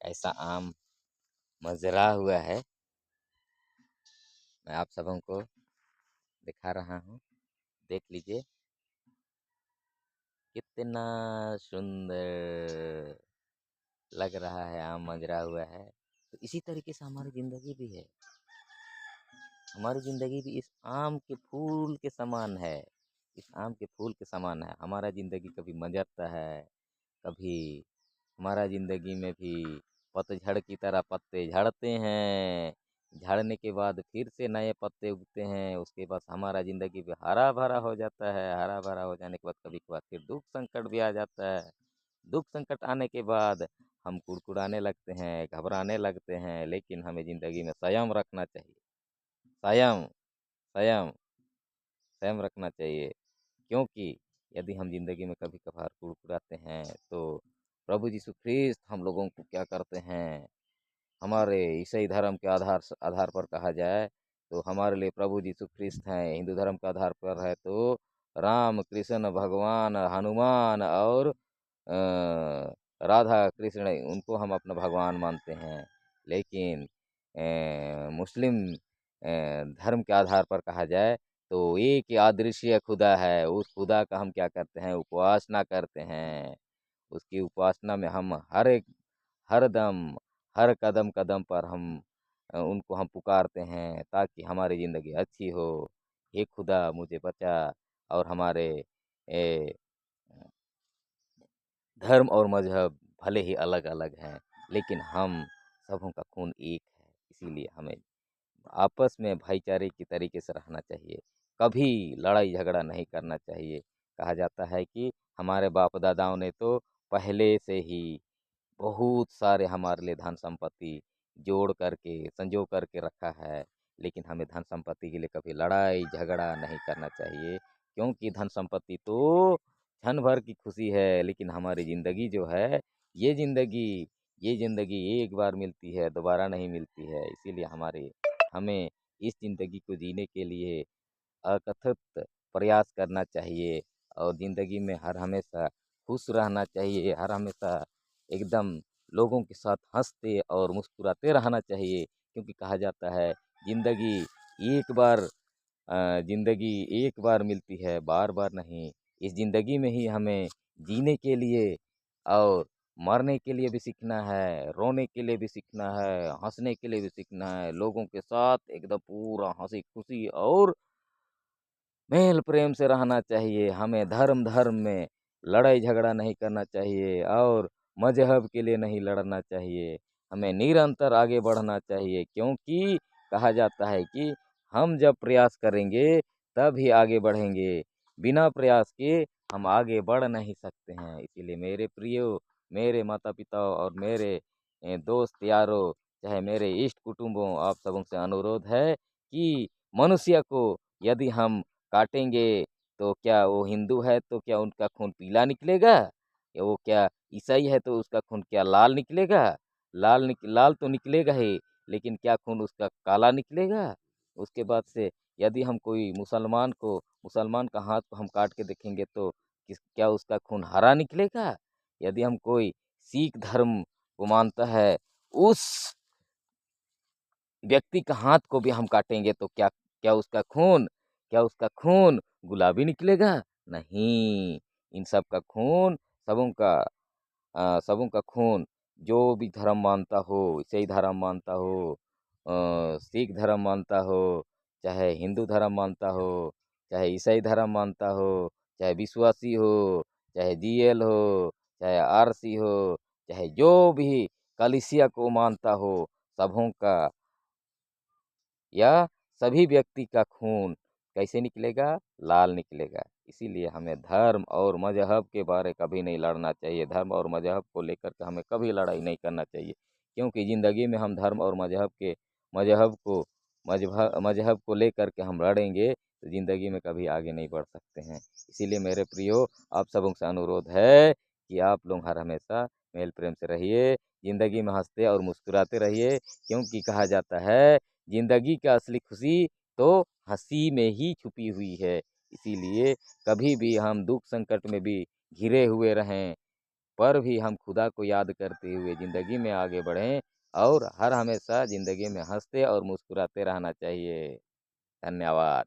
ऐसा आम मजरा हुआ है। मैं आप सबों को दिखा रहा हूँ, देख लीजिए कितना सुंदर लग रहा है, आम मजरा हुआ है। तो इसी तरीके से हमारी ज़िंदगी भी है। हमारी ज़िंदगी भी इस आम के फूल के समान है। इस आम के फूल के समान है। हमारा ज़िंदगी कभी मजरता है, कभी हमारा ज़िंदगी में भी पतझड़ की तरह पत्ते झड़ते हैं। झड़ने के बाद फिर से नए पत्ते उगते हैं। उसके बाद हमारा ज़िंदगी भी हरा भरा हो जाता है। हरा भरा हो जाने के बाद कभी कभार फिर दुख संकट भी आ जाता है। दुख संकट आने के बाद हम कुड़कुड़ाने लगते हैं, घबराने लगते हैं। लेकिन हमें ज़िंदगी में संयम रखना चाहिए। संयम, संयम, संयम रखना चाहिए। क्योंकि यदि हम ज़िंदगी में कभी कभार कुड़कुड़ाते हैं तो प्रभु यीशु ख्रिस्त हम लोगों को क्या करते हैं, हमारे ईसाई धर्म के आधार पर कहा जाए तो हमारे लिए प्रभु यीशु ख्रिस्त हैं। हिंदू धर्म के आधार पर है तो राम कृष्ण भगवान हनुमान और राधा कृष्ण, उनको हम अपना भगवान मानते हैं। लेकिन मुस्लिम धर्म के आधार पर कहा जाए तो एक अदृश्य खुदा है। उस खुदा का हम क्या करते हैं, उपासना करते हैं। उसकी उपासना में हम हर दम, हर कदम कदम पर हम उनको हम पुकारते हैं ताकि हमारी ज़िंदगी अच्छी हो। हे खुदा मुझे बचा। और हमारे ए, धर्म और मजहब भले ही अलग अलग हैं, लेकिन हम सबों का खून एक है। इसीलिए हमें आपस में भाईचारे की तरीके से रहना चाहिए। कभी लड़ाई झगड़ा नहीं करना चाहिए। कहा जाता है कि हमारे बाप दादाओं ने तो पहले से ही बहुत सारे हमारे लिए धन संपत्ति जोड़ करके संजो करके रखा है। लेकिन हमें धन संपत्ति के लिए कभी लड़ाई झगड़ा नहीं करना चाहिए। क्योंकि धन संपत्ति तो क्षण भर की खुशी है, लेकिन हमारी ज़िंदगी जो है, ये ज़िंदगी ये ज़िंदगी एक बार मिलती है, दोबारा नहीं मिलती है। इसीलिए हमें इस ज़िंदगी को जीने के लिए अकथक प्रयास करना चाहिए और ज़िंदगी में हर हमेशा खुश रहना चाहिए। हर हमेशा एकदम लोगों के साथ हंसते और मुस्कुराते रहना चाहिए। क्योंकि कहा जाता है ज़िंदगी एक बार ज़िंदगी एक बार मिलती है, बार बार नहीं। इस ज़िंदगी में ही हमें जीने के लिए और मरने के लिए भी सीखना है, रोने के लिए भी सीखना है, हंसने के लिए भी सीखना है। लोगों के साथ एकदम पूरा हंसी खुशी और मेल प्रेम से रहना चाहिए। हमें धर्म धर्म में लड़ाई झगड़ा नहीं करना चाहिए और मजहब के लिए नहीं लड़ना चाहिए। हमें निरंतर आगे बढ़ना चाहिए। क्योंकि कहा जाता है कि हम जब प्रयास करेंगे तब ही आगे बढ़ेंगे। बिना प्रयास के हम आगे बढ़ नहीं सकते हैं। इसीलिए मेरे प्रियो, मेरे माता पिता और मेरे दोस्त यारों, चाहे मेरे इष्ट कुटुंबों, आप सबों से अनुरोध है कि मनुष्य को यदि हम काटेंगे तो क्या वो हिंदू है तो क्या उनका खून पीला निकलेगा, या वो क्या ईसाई है तो उसका खून क्या लाल निकलेगा? लाल तो निकलेगा ही, लेकिन क्या खून उसका काला निकलेगा? उसके बाद से यदि हम कोई मुसलमान का हाथ को हम काट के देखेंगे तो क्या उसका खून हरा निकलेगा? यदि हम कोई सिख धर्म को मानता है, उस व्यक्ति का हाथ को भी हम काटेंगे तो क्या क्या उसका खून गुलाबी निकलेगा? नहीं। इन सब का खून, सबों का सबों का खून, जो भी धर्म मानता हो, ईसाई धर्म मानता हो, सिख धर्म मानता हो, चाहे हिंदू धर्म मानता हो, चाहे ईसाई धर्म मानता हो, चाहे विश्वासी हो, चाहे जीएल हो, चाहे आरसी हो, चाहे जो भी कलीसिया को मानता हो, सबों का या सभी व्यक्ति का खून कैसे निकलेगा? लाल निकलेगा। इसीलिए हमें धर्म और मजहब के बारे कभी नहीं लड़ना चाहिए। धर्म और मजहब को लेकर के हमें कभी लड़ाई नहीं करना चाहिए। क्योंकि ज़िंदगी में हम धर्म और मजहब को मजहब को लेकर के हम लड़ेंगे तो ज़िंदगी में कभी आगे नहीं बढ़ सकते हैं। इसीलिए मेरे प्रियो, आप सबों से अनुरोध है कि आप लोग हर हमेशा मेल प्रेम से रहिए, ज़िंदगी में हंसते और मुस्कुराते रहिए। क्योंकि कहा जाता है जिंदगी का असली खुशी तो हंसी में ही छुपी हुई है। इसीलिए कभी भी हम दुख संकट में भी घिरे हुए रहें, पर भी हम खुदा को याद करते हुए ज़िंदगी में आगे बढ़ें और हर हमेशा ज़िंदगी में हँसते और मुस्कुराते रहना चाहिए। धन्यवाद।